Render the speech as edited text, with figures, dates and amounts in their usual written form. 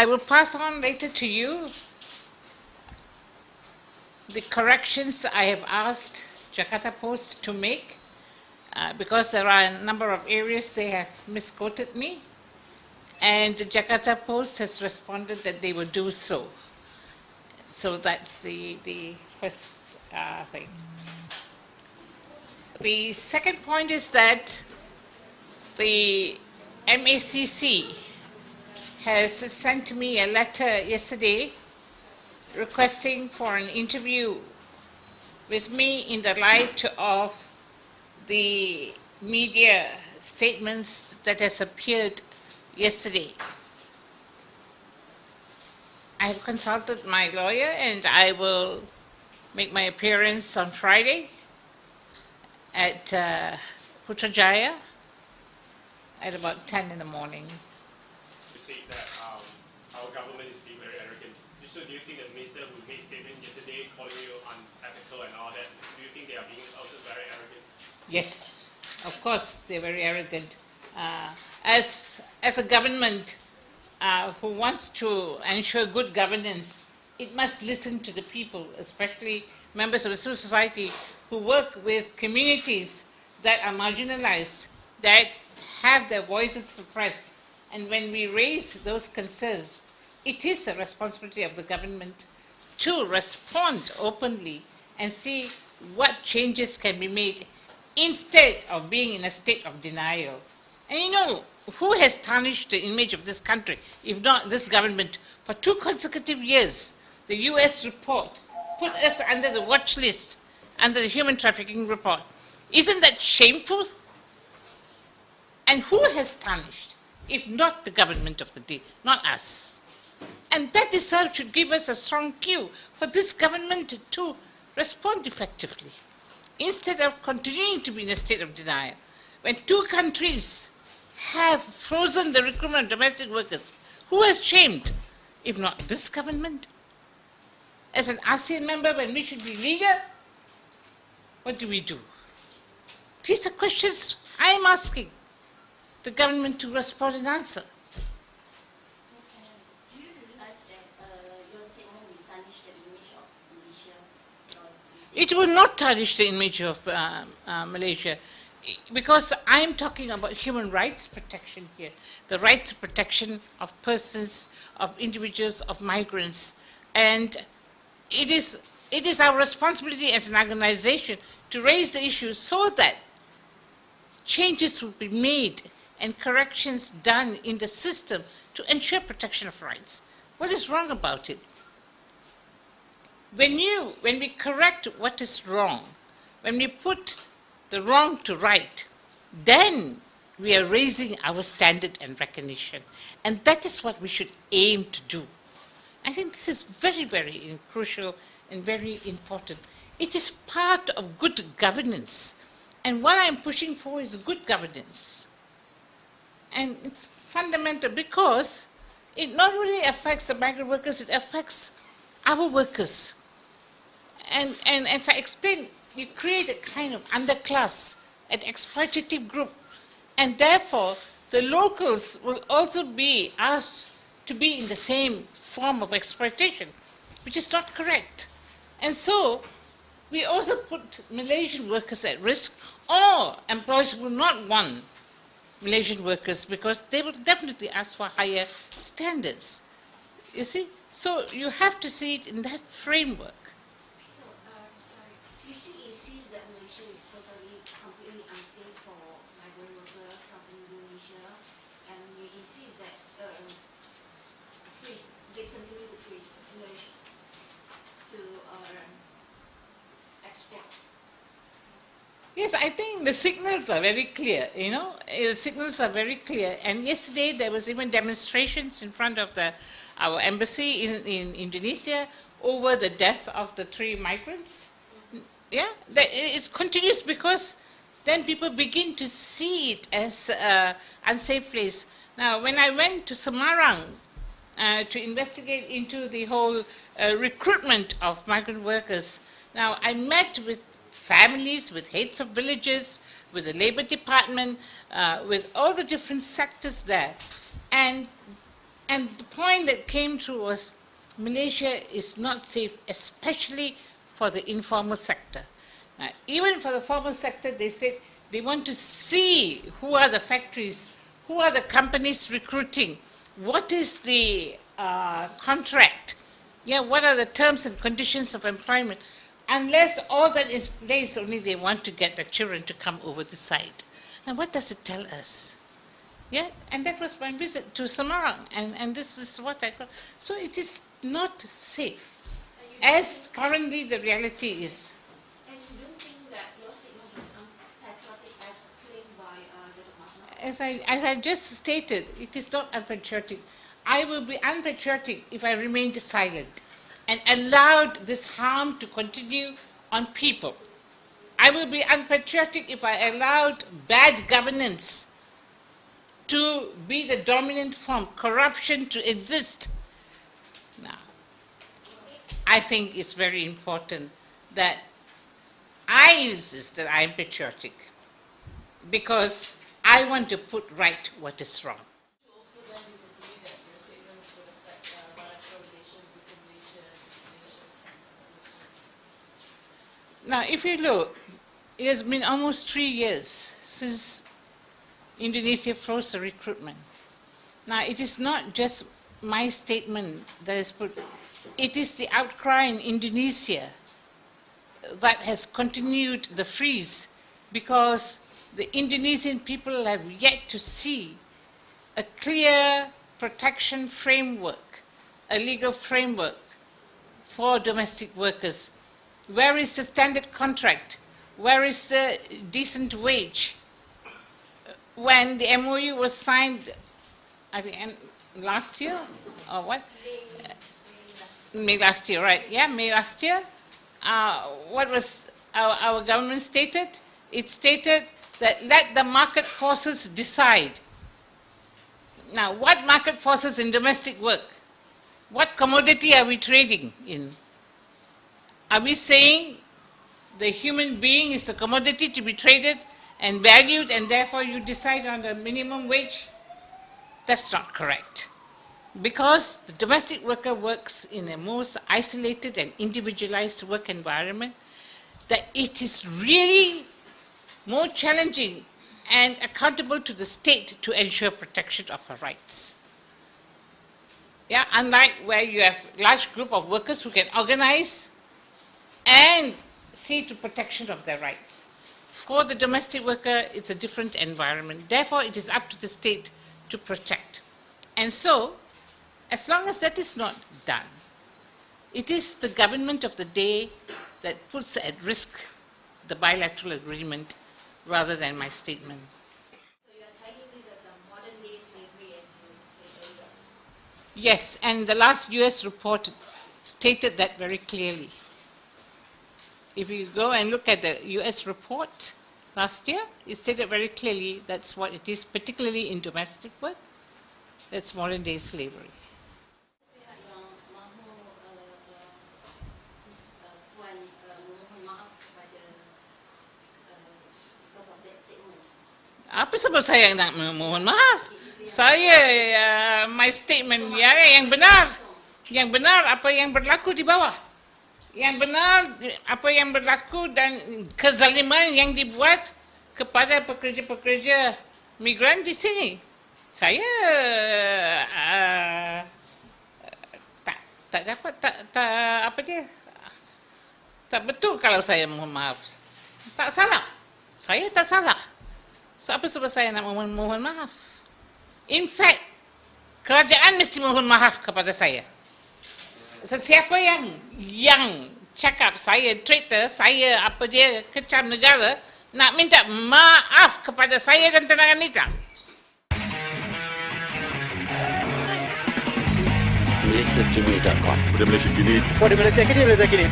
I will pass on later to you the corrections I have asked Jakarta Post to make because there are a number of areas they have misquoted me, and the Jakarta Post has responded that they will do so. So that's the first thing. The second point is that the MACC has sent me a letter yesterday requesting for an interview with me in the light of the media statements that has appeared yesterday. I have consulted my lawyer and I will make my appearance on Friday at Putrajaya at about 10 in the morning. You say that our government is being very arrogant. So do you think the minister who made statement yesterday calling you unethical and all that, do you think they are being also very arrogant? Yes, of course they're very arrogant. As a government who wants to ensure good governance, it must listen to the people, especially members of the civil society who work with communities that are marginalized, that have their voices suppressed. And when we raise those concerns, it is a responsibility of the government to respond openly and see what changes can be made instead of being in a state of denial. And you know, who has tarnished the image of this country, if not this government? For 2 consecutive years, the US report put us under the watch list, under the human trafficking report. Isn't that shameful? And who has tarnished, if not the government of the day, not us? And that itself should give us a strong cue for this government to respond effectively, instead of continuing to be in a state of denial. When 2 countries have frozen the recruitment of domestic workers, who has shamed, if not this government? As an ASEAN member, when we should be leader, what do we do? These are questions I am asking the government to respond and answer. Do you realize that your statement will tarnish the image of Malaysia? It will not tarnish the image of Malaysia, because I am talking about human rights protection here, the rights of protection of persons, of individuals, of migrants. And it is our responsibility as an organization to raise the issue so that changes will be made and corrections done in the system to ensure protection of rights. What is wrong about it? When we correct what is wrong, when we put the wrong to right, then we are raising our standard and recognition. And that is what we should aim to do. I think this is very, very crucial and very important. It is part of good governance. And what I'm pushing for is good governance. And it's fundamental because it not only affects the migrant workers, it affects our workers. And as I explained, you create a kind of underclass, an exploitative group. And therefore, the locals will also be asked to be in the same form of exploitation, which is not correct. And so, we also put Malaysian workers at risk, or employers will not want Malaysian workers because they will definitely ask for higher standards. You see? So you have to see it in that framework. So, sorry, you see, it sees that Malaysia is completely unsafe for migrant workers from Indonesia, and it sees that they continue to freeze Malaysia to export. Yes, I think the signals are very clear, you know. The signals are very clear. And yesterday there was even demonstrations in front of our embassy in Indonesia over the death of the 3 migrants. Yeah, it continues because then people begin to see it as an unsafe place. Now, when I went to Semarang to investigate into the whole recruitment of migrant workers, now I met with families, with heads of villages, with the labor department, with all the different sectors there. And And the point that came through was Malaysia is not safe, especially for the informal sector. Even for the formal sector, they said they want to see who are the factories, who are the companies recruiting, what is the contract, what are the terms and conditions of employment. Unless all that is placed, only they want to get the children to come over the side. And what does it tell us? And that was my visit to Semarang, and this is what I got. So it is not safe, as currently the reality is. And you don't think that your statement is unpatriotic as claimed by Dr. Masno? As I just stated, it is not unpatriotic. I will be unpatriotic if I remained silent and allowed this harm to continue on people. I will be unpatriotic if I allowed bad governance to be the dominant form, corruption to exist. Now, I think it's very important that I insist that I am patriotic because I want to put right what is wrong. You also then disagree that your statements would affect bilateral relations between Malaysia and Indonesia? Now, if you look, it has been almost 3 years since Indonesia froze the recruitment. Now, it is not just my statement that is put, it is the outcry in Indonesia that has continued the freeze because the Indonesian people have yet to see a clear protection framework, a legal framework for domestic workers. Where is the standard contract? Where is the decent wage? When the MOU was signed, I think last year, or what? May last year, right? Yeah, May last year. What was our government stated? It stated that let the market forces decide. Now, what market forces in domestic work? What commodity are we trading in? Are we saying the human being is the commodity to be traded and valued, and therefore you decide on the minimum wage? That's not correct. Because the domestic worker works in a most isolated and individualized work environment, that it is really more challenging and accountable to the state to ensure protection of her rights. Unlike where you have a large group of workers who can organize and see to protection of their rights. For the domestic worker, it's a different environment. Therefore, it is up to the state to protect. And so, as long as that is not done, it is the government of the day that puts at risk the bilateral agreement rather than my statement. So you are tagging this as a modern-day slavery, as you said earlier? Yes, and the last US report stated that very clearly. If you go and look at the US report last year, it stated very clearly that's what it is, particularly in domestic work. That's modern-day slavery. Apa sebab saya nak mohon maaf? Saya, my statement yang benar. Yang benar apa yang berlaku di bawah. Yang benar apa yang berlaku dan kezaliman yang dibuat kepada pekerja-pekerja migran di sini. Saya tak dapat tak betul kalau saya mohon maaf. Tak salah. Saya tak salah. So, apa sebab saya nak mohon maaf? In fact, kerajaan mesti mohon maaf kepada saya. Sesiapa yang cakap saya traitor, saya apa dia kecam negara, nak minta maaf kepada saya dan Tenaganita. MalaysiaKini.com. Pada Malaysia Kini, Malaysia Kini.